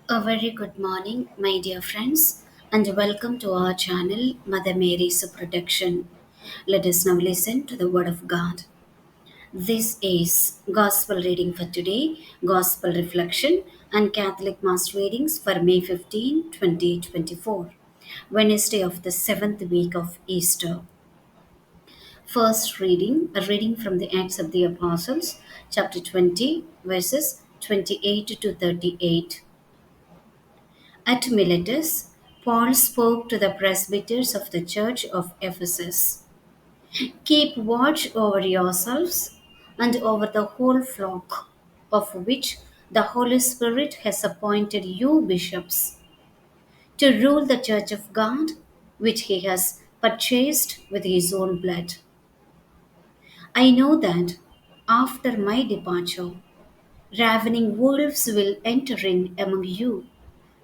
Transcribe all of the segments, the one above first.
A very good morning, my dear friends, and welcome to our channel, Mother Mary's Protection. Let us now listen to the Word of God. This is Gospel reading for today, Gospel reflection, and Catholic Mass readings for May 15, 2024, Wednesday of the seventh week of Easter. First reading, a reading from the Acts of the Apostles, chapter 20, verses 28 to 38. At Miletus, Paul spoke to the presbyters of the church of Ephesus. Keep watch over yourselves and over the whole flock, of which the Holy Spirit has appointed you bishops, to rule the church of God, which he has purchased with his own blood. I know that after my departure, ravening wolves will enter in among you,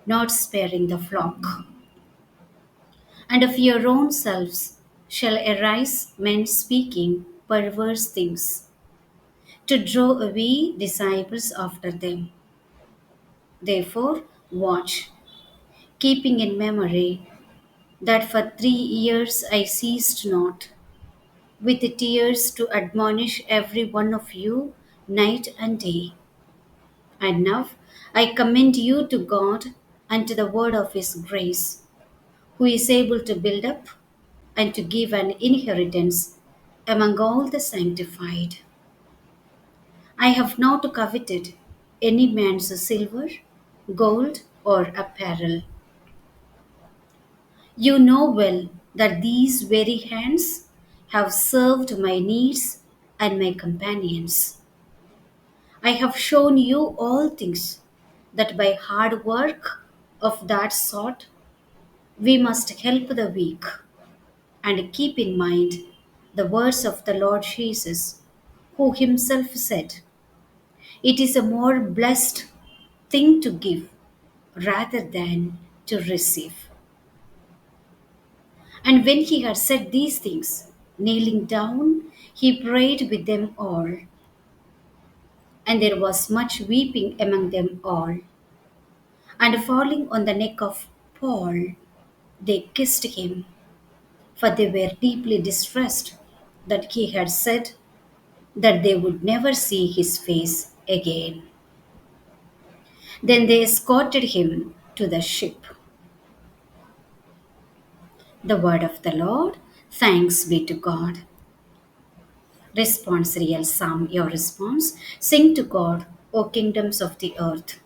not sparing the flock. And of your own selves shall arise men speaking perverse things, to draw away disciples after them. Therefore, watch, keeping in memory that for 3 years I ceased not, with tears to admonish every one of you night and day. And now I commend you to God and to the word of his grace, who is able to build up and to give an inheritance among all the sanctified. I have not coveted any man's silver, gold, or apparel. You know well that these very hands have served my needs and my companions. I have shown you all things, that by hard work of that sort we must help the weak, and keep in mind the words of the Lord Jesus, who himself said, "It is a more blessed thing to give rather than to receive." And when he had said these things, kneeling down, he prayed with them all. And there was much weeping among them all. And falling on the neck of Paul, they kissed him, for they were deeply distressed that he had said that they would never see his face again. Then they escorted him to the ship. The word of the Lord. Thanks be to God. Responsorial Psalm. Your response. Sing to God, O kingdoms of the earth.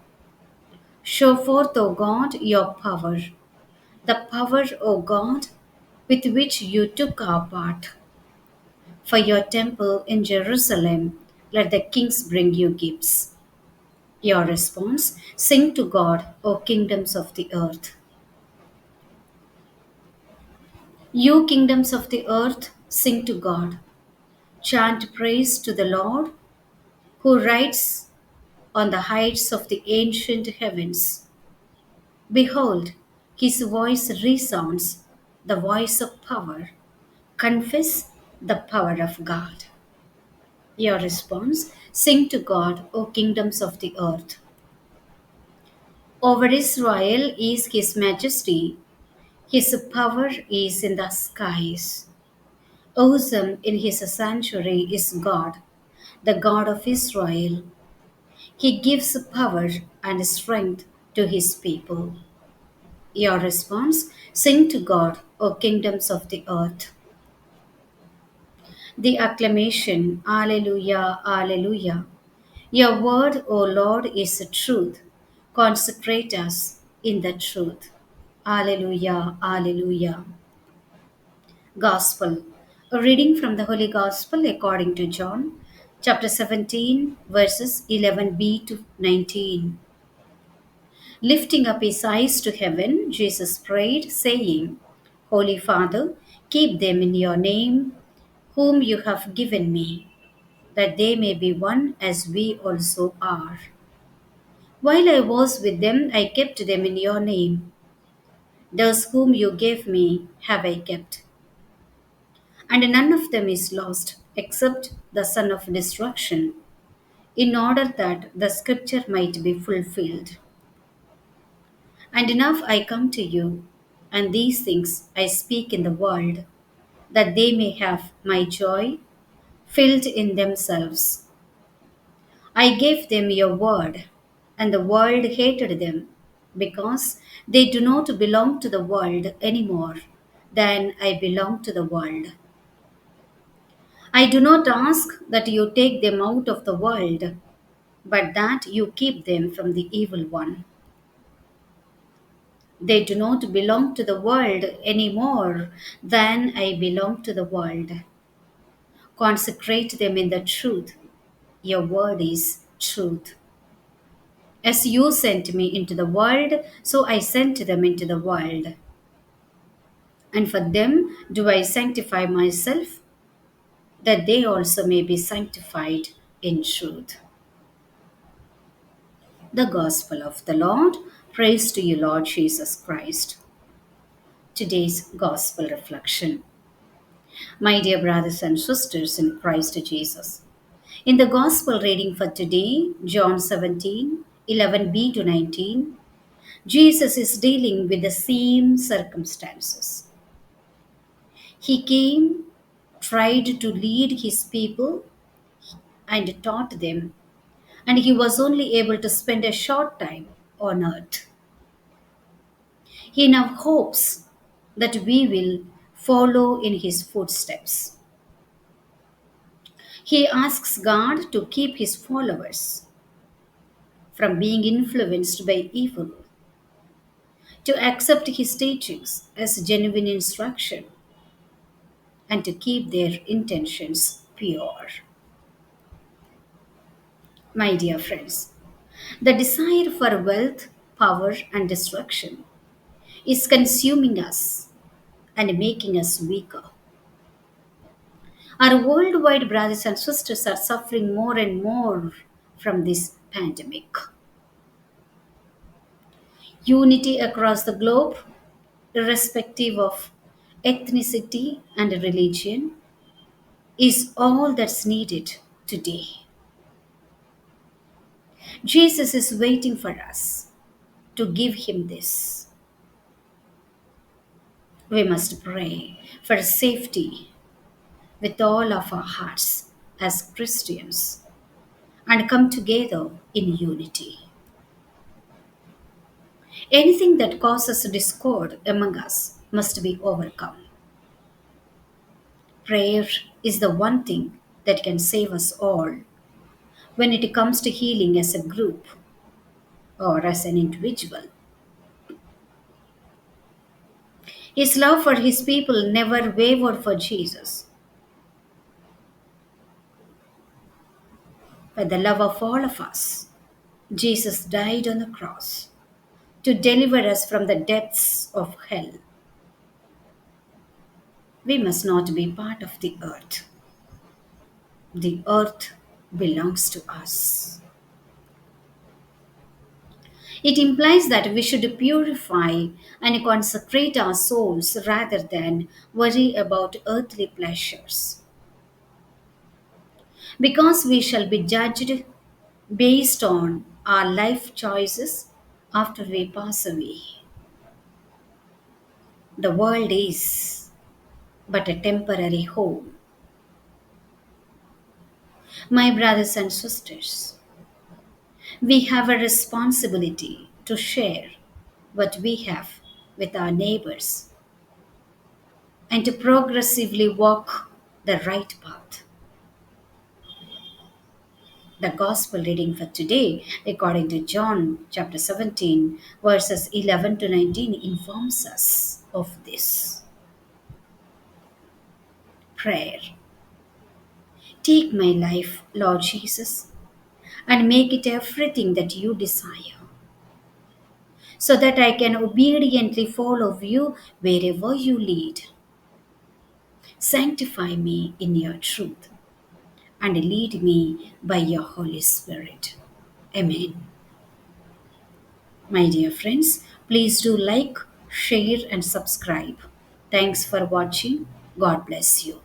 Show forth, O God, your power. The power, O God, with which you took our part. For your temple in Jerusalem, let the kings bring you gifts. Your response. Sing to God, O kingdoms of the earth. You kingdoms of the earth, sing to God. Chant praise to the Lord, who rides on the heights of the ancient heavens. Behold, his voice resounds, the voice of power. Confess the power of God. Your response. Sing to God, O kingdoms of the earth. Over Israel is his majesty, his power is in the skies. Awesome in his sanctuary is God, the God of Israel. He gives power and strength to his people. Your response. Sing to God, O kingdoms of the earth. The acclamation. Alleluia, Alleluia. Your word, O Lord, is truth. Consecrate us in the truth. Alleluia, Alleluia. Gospel. A reading from the Holy Gospel according to John, chapter 17, verses 11b to 19. Lifting up his eyes to heaven, Jesus prayed, saying, Holy Father, keep them in your name, whom you have given me, that they may be one as we also are. While I was with them, I kept them in your name. Those whom you gave me have I kept, and none of them is lost except the son of destruction, in order that the scripture might be fulfilled. And now I come to you, and these things I speak in the world, that they may have my joy filled in themselves. I gave them your word, and the world hated them, because they do not belong to the world any more than I belong to the world. I do not ask that you take them out of the world, but that you keep them from the evil one. They do not belong to the world any more than I belong to the world. Consecrate them in the truth. Your word is truth. As you sent me into the world, so I sent them into the world. And for them do I sanctify myself, that they also may be sanctified in truth. The Gospel of the Lord. Praise to you, Lord Jesus Christ. Today's Gospel reflection. My dear brothers and sisters in Christ Jesus. In the Gospel reading for today, John 17:11b to 19, Jesus is dealing with the same circumstances. He came, tried to lead his people, and taught them, and he was only able to spend a short time on earth. He now hopes that we will follow in his footsteps. He asks God to keep his followers from being influenced by evil, to accept his teachings as genuine instruction, and to keep their intentions pure. My dear friends, the desire for wealth, power, and destruction is consuming us and making us weaker. Our worldwide brothers and sisters are suffering more and more from this pandemic. Unity across the globe, irrespective of ethnicity and religion, is all that's needed today. Jesus is waiting for us to give him this. We must pray for safety with all of our hearts as Christians and come together in unity. Anything that causes discord among us must be overcome. Prayer is the one thing that can save us all when it comes to healing as a group or as an individual. His love for his people never wavered for Jesus, but the love of all of us. Jesus died on the cross to deliver us from the depths of hell. We must not be part of the earth. The earth belongs to us. It implies that we should purify and consecrate our souls rather than worry about earthly pleasures. Because we shall be judged based on our life choices after we pass away. The world is but a temporary home. My brothers and sisters, we have a responsibility to share what we have with our neighbors and to progressively walk the right path. The gospel reading for today, according to John chapter 17, verses 11 to 19, informs us of this. Prayer. Take my life, Lord Jesus, and make it everything that you desire, so that I can obediently follow you wherever you lead. Sanctify me in your truth and lead me by your Holy Spirit. Amen. My dear friends, please do like, share, and subscribe. Thanks for watching. God bless you.